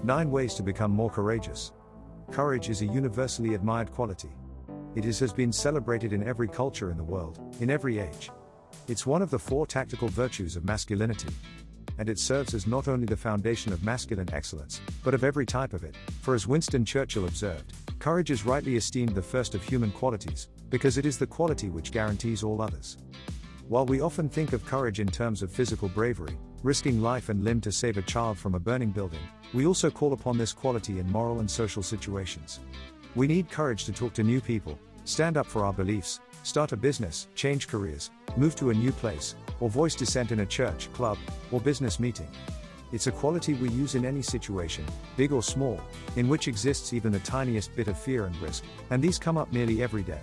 9 Ways to Become More Courageous. Courage is a universally admired quality. Has been celebrated in every culture in the world, in every age. It's one of the 4 tactical virtues of masculinity. And it serves as not only the foundation of masculine excellence, but of every type of it, for as Winston Churchill observed, courage is rightly esteemed the first of human qualities, because it is the quality which guarantees all others. While we often think of courage in terms of physical bravery, risking life and limb to save a child from a burning building, we also call upon this quality in moral and social situations. We need courage to talk to new people, stand up for our beliefs, start a business, change careers, move to a new place, or voice dissent in a church, club, or business meeting. It's a quality we use in any situation, big or small, in which exists even the tiniest bit of fear and risk, and these come up nearly every day.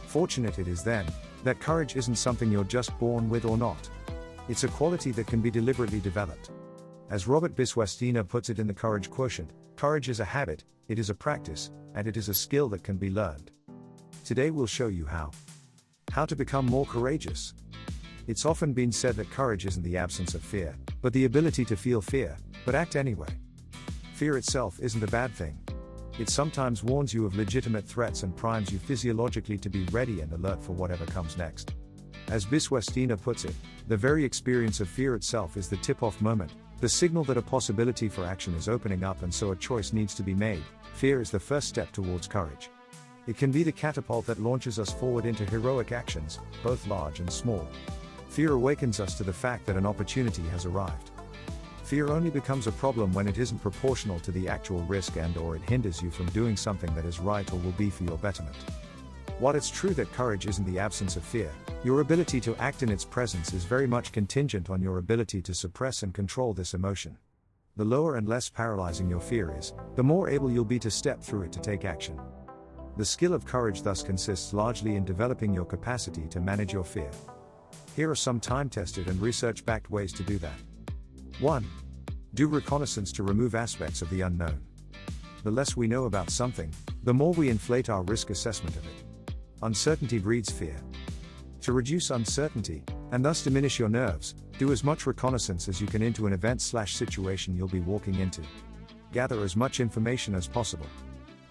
Fortunate it is then, that courage isn't something you're just born with or not. It's a quality that can be deliberately developed. As Robert Biswas puts it in the Courage Quotient, courage is a habit, it is a practice, and it is a skill that can be learned. Today we'll show you how. How to become more courageous. It's often been said that courage isn't the absence of fear, but the ability to feel fear, but act anyway. Fear itself isn't a bad thing. It sometimes warns you of legitimate threats and primes you physiologically to be ready and alert for whatever comes next. As Biswas puts it, the very experience of fear itself is the tip-off moment, the signal that a possibility for action is opening up and so a choice needs to be made. Fear is the first step towards courage. It can be the catapult that launches us forward into heroic actions, both large and small. Fear awakens us to the fact that an opportunity has arrived. Fear only becomes a problem when it isn't proportional to the actual risk and/or it hinders you from doing something that is right or will be for your betterment. While it's true that courage isn't the absence of fear, your ability to act in its presence is very much contingent on your ability to suppress and control this emotion. The lower and less paralyzing your fear is, the more able you'll be to step through it to take action. The skill of courage thus consists largely in developing your capacity to manage your fear. Here are some time-tested and research-backed ways to do that. 1. Do reconnaissance to remove aspects of the unknown. The less we know about something, the more we inflate our risk assessment of it. Uncertainty breeds fear. To reduce uncertainty, and thus diminish your nerves, do as much reconnaissance as you can into an event/situation you'll be walking into. Gather as much information as possible.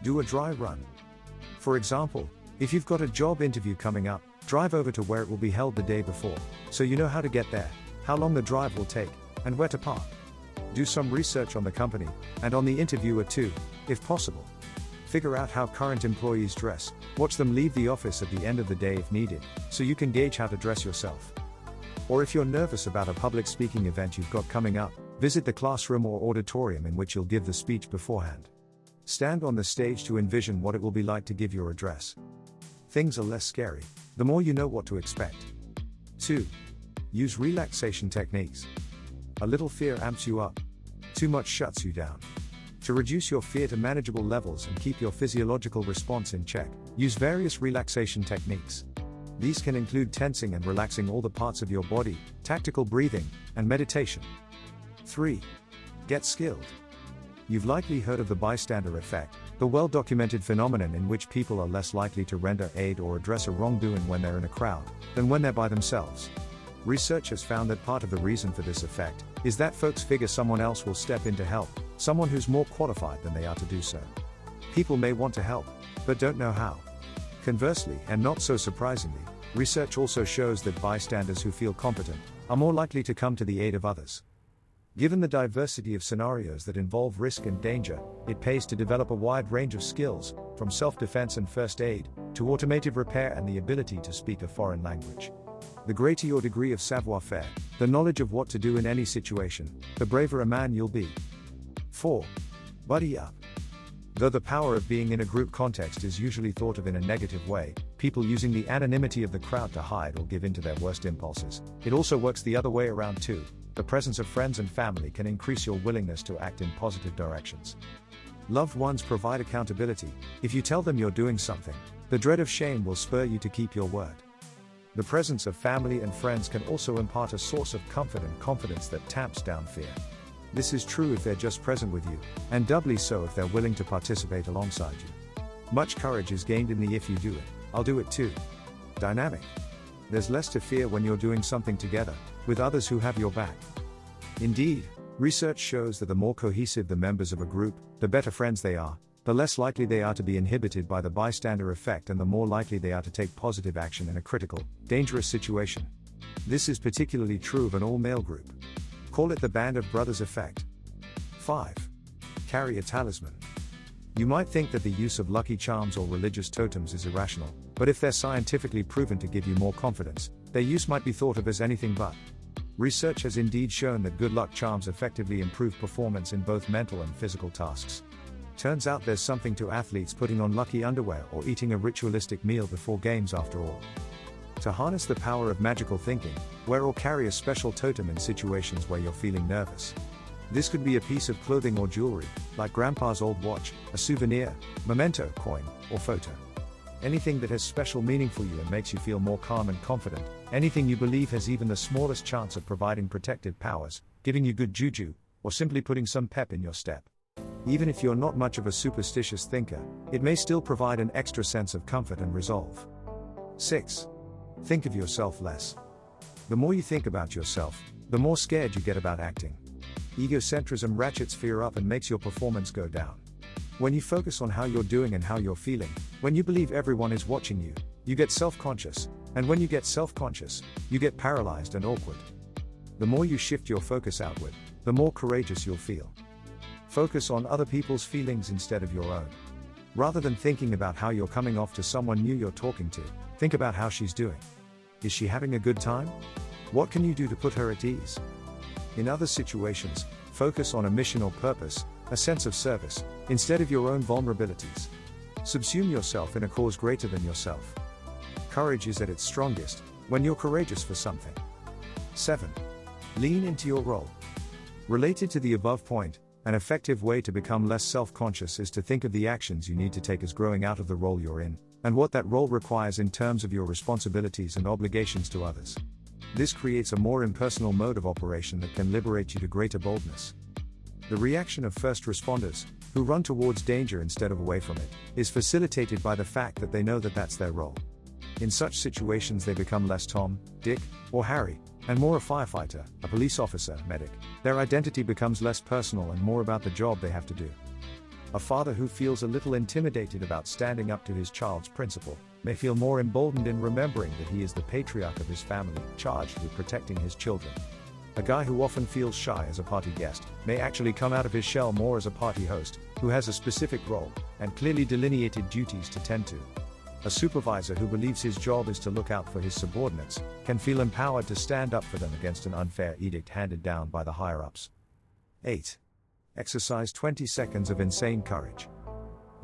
Do a dry run. For example, if you've got a job interview coming up, drive over to where it will be held the day before, so you know how to get there, how long the drive will take, and where to park. Do some research on the company, and on the interviewer too, if possible. Figure out how current employees dress, watch them leave the office at the end of the day if needed, so you can gauge how to dress yourself. Or if you're nervous about a public speaking event you've got coming up, visit the classroom or auditorium in which you'll give the speech beforehand. Stand on the stage to envision what it will be like to give your address. Things are less scary, the more you know what to expect. 2. Use relaxation techniques. A little fear amps you up. Too much shuts you down. To reduce your fear to manageable levels and keep your physiological response in check, use various relaxation techniques. These can include tensing and relaxing all the parts of your body, tactical breathing, and meditation. 3. Get skilled. You've likely heard of the bystander effect, the well-documented phenomenon in which people are less likely to render aid or address a wrongdoing when they're in a crowd, than when they're by themselves. Research has found that part of the reason for this effect is that folks figure someone else will step in to help, someone who's more qualified than they are to do so. People may want to help, but don't know how. Conversely, and not so surprisingly, research also shows that bystanders who feel competent are more likely to come to the aid of others. Given the diversity of scenarios that involve risk and danger, it pays to develop a wide range of skills, from self-defense and first aid, to automotive repair and the ability to speak a foreign language. The greater your degree of savoir-faire, the knowledge of what to do in any situation, the braver a man you'll be. 4. Buddy up. Though the power of being in a group context is usually thought of in a negative way, people using the anonymity of the crowd to hide or give in to their worst impulses, it also works the other way around too. The presence of friends and family can increase your willingness to act in positive directions. Loved ones provide accountability. If you tell them you're doing something, the dread of shame will spur you to keep your word. The presence of family and friends can also impart a source of comfort and confidence that tamps down fear. This is true if they're just present with you, and doubly so if they're willing to participate alongside you. Much courage is gained in the "if you do it, I'll do it too" dynamic. There's less to fear when you're doing something together, with others who have your back. Indeed, Research shows that the more cohesive the members of a group, the better friends they are, the less likely they are to be inhibited by the bystander effect, and the more likely they are to take positive action in a critical, dangerous situation. This is particularly true of an all-male group. Call it the band of brothers effect. 5. Carry a talisman. You might think that the use of lucky charms or religious totems is irrational, but if they're scientifically proven to give you more confidence, their use might be thought of as anything but. Research has indeed shown that good luck charms effectively improve performance in both mental and physical tasks. Turns out there's something to athletes putting on lucky underwear or eating a ritualistic meal before games after all. To harness the power of magical thinking, wear or carry a special totem in situations where you're feeling nervous. This could be a piece of clothing or jewelry, like grandpa's old watch, a souvenir, memento, coin, or photo. Anything that has special meaning for you and makes you feel more calm and confident, anything you believe has even the smallest chance of providing protective powers, giving you good juju, or simply putting some pep in your step. Even if you're not much of a superstitious thinker, it may still provide an extra sense of comfort and resolve. 6. Think of yourself less. The more you think about yourself, the more scared you get about acting. Egocentrism ratchets fear up and makes your performance go down. When you focus on how you're doing and how you're feeling, when you believe everyone is watching you, you get self-conscious, and when you get self-conscious, you get paralyzed and awkward. The more you shift your focus outward, the more courageous you'll feel. Focus on other people's feelings instead of your own. Rather than thinking about how you're coming off to someone new you're talking to, think about how she's doing. Is she having a good time? What can you do to put her at ease? In other situations, focus on a mission or purpose, a sense of service, instead of your own vulnerabilities. Subsume yourself in a cause greater than yourself. Courage is at its strongest when you're courageous for something. 7. Lean into your role. Related to the above point, an effective way to become less self-conscious is to think of the actions you need to take as growing out of the role you're in, and what that role requires in terms of your responsibilities and obligations to others. This creates a more impersonal mode of operation that can liberate you to greater boldness. The reaction of first responders, who run towards danger instead of away from it, is facilitated by the fact that they know that that's their role. In such situations they become less Tom, Dick, or Harry, and more a firefighter, a police officer, medic. Their identity becomes less personal and more about the job they have to do. A father who feels a little intimidated about standing up to his child's principal may feel more emboldened in remembering that he is the patriarch of his family, charged with protecting his children. A guy who often feels shy as a party guest may actually come out of his shell more as a party host, who has a specific role and clearly delineated duties to tend to. A supervisor who believes his job is to look out for his subordinates can feel empowered to stand up for them against an unfair edict handed down by the higher-ups. 8. Exercise 20 seconds of insane courage.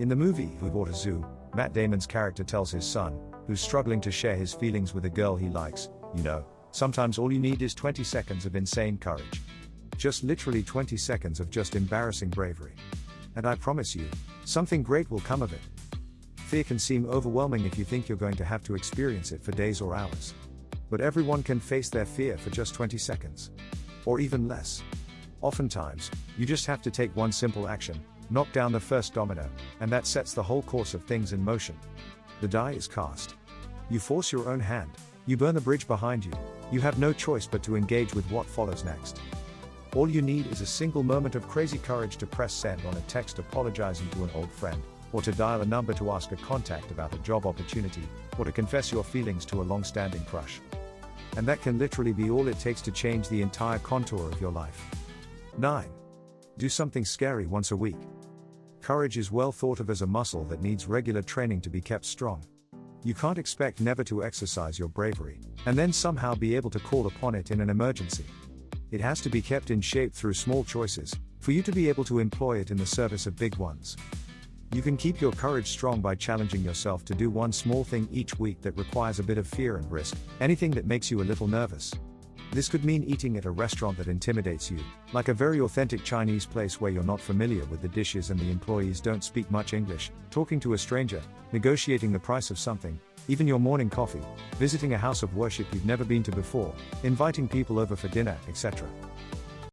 In the movie Who Bought a Zoo, Matt Damon's character tells his son, who's struggling to share his feelings with a girl he likes, sometimes all you need is 20 seconds of insane courage. Just literally 20 seconds of just embarrassing bravery. And I promise you, something great will come of it. Fear can seem overwhelming if you think you're going to have to experience it for days or hours. But everyone can face their fear for just 20 seconds. Or even less. Oftentimes, you just have to take one simple action, knock down the first domino, and that sets the whole course of things in motion. The die is cast. You force your own hand, you burn the bridge behind you, you have no choice but to engage with what follows next. All you need is a single moment of crazy courage to press send on a text apologizing to an old friend, or to dial a number to ask a contact about a job opportunity, or to confess your feelings to a long-standing crush. And that can literally be all it takes to change the entire contour of your life. 9. Do something scary once a week. Courage is well thought of as a muscle that needs regular training to be kept strong. You can't expect never to exercise your bravery, and then somehow be able to call upon it in an emergency. It has to be kept in shape through small choices, for you to be able to employ it in the service of big ones. You can keep your courage strong by challenging yourself to do one small thing each week that requires a bit of fear and risk, anything that makes you a little nervous. This could mean eating at a restaurant that intimidates you, like a very authentic Chinese place where you're not familiar with the dishes and the employees don't speak much English, talking to a stranger, negotiating the price of something, even your morning coffee, visiting a house of worship you've never been to before, inviting people over for dinner, etc.